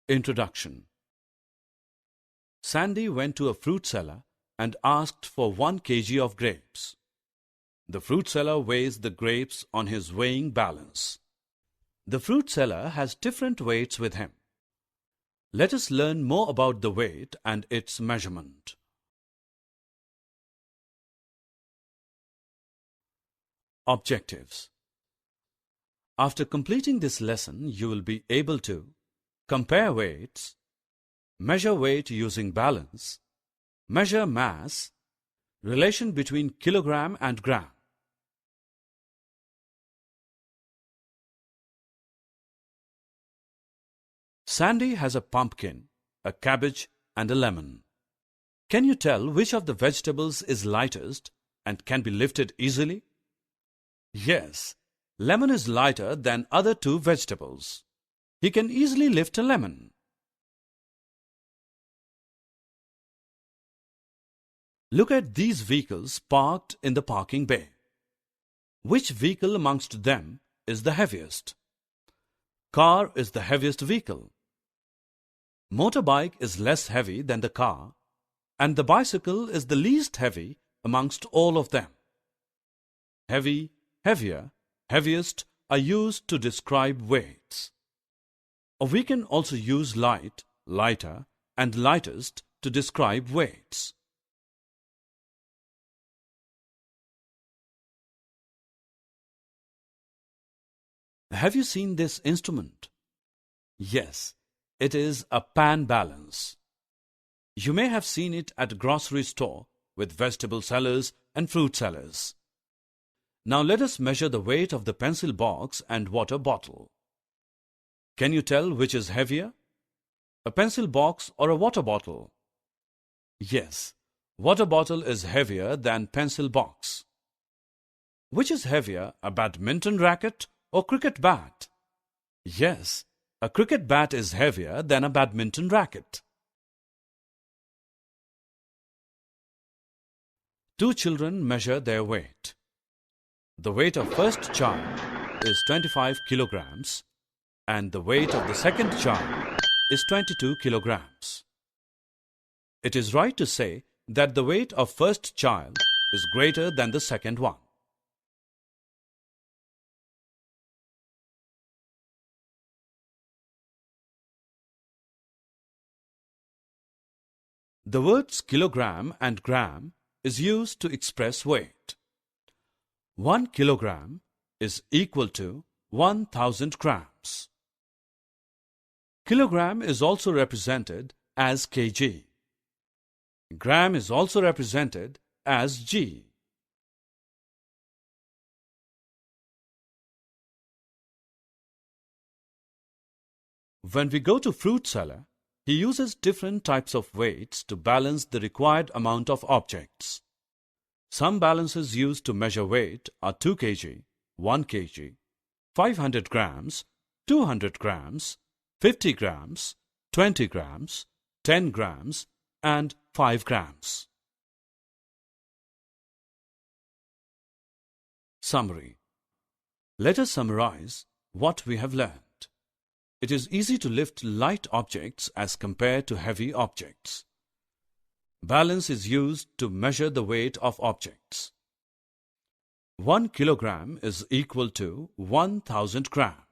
Introduction. Sandy went to a fruit seller and asked for 1 kg of grapes. The fruit seller weighs the grapes on his weighing balance. The fruit seller has different weights with him. Let us learn more about the weight and its measurement. Objectives. After completing this lesson, you will be able to compare weights, measure weight using balance, measure mass, relation between kilogram and gram. Sandy has a pumpkin, a cabbage, and a lemon. Can you tell which of the vegetables is lightest and can be lifted easily? Yes, lemon is lighter than other 2 vegetables. He can easily lift a lemon. Look at these vehicles parked in the parking bay. Which vehicle amongst them is the heaviest? Car is the heaviest vehicle. Motorbike is less heavy than the car, and the bicycle is the least heavy amongst all of them. Heavy, heavier, heaviest are used to describe weights. Or we can also use light, lighter, and lightest to describe weights. Have you seen this instrument? Yes, it is a pan balance. You may have seen it at a grocery store with vegetable sellers and fruit sellers. Now let us measure the weight of the pencil box and water bottle. Can you tell which is heavier? A pencil box or a water bottle? Yes, water bottle is heavier than pencil box. Which is heavier, a badminton racket or cricket bat? Yes, a cricket bat is heavier than a badminton racket. 2 children measure their weight. The weight of first child is 25 kilograms and the weight of the second child is 22 kilograms. It is right to say that the weight of first child is greater than the second one. The words kilogram and gram is used to express weight. 1 kilogram is equal to 1000 grams. Kilogram is also represented as kg. Gram is also represented as g. When we go to fruit seller, he uses different types of weights to balance the required amount of objects. Some balances used to measure weight are 2 kg, 1 kg, 500 grams, 200 grams, 50 grams, 20 grams, 10 grams, and 5 grams. Summary. Let us summarize what we have learned. It is easy to lift light objects as compared to heavy objects. Balance is used to measure the weight of objects. 1 kilogram is equal to 1000 grams.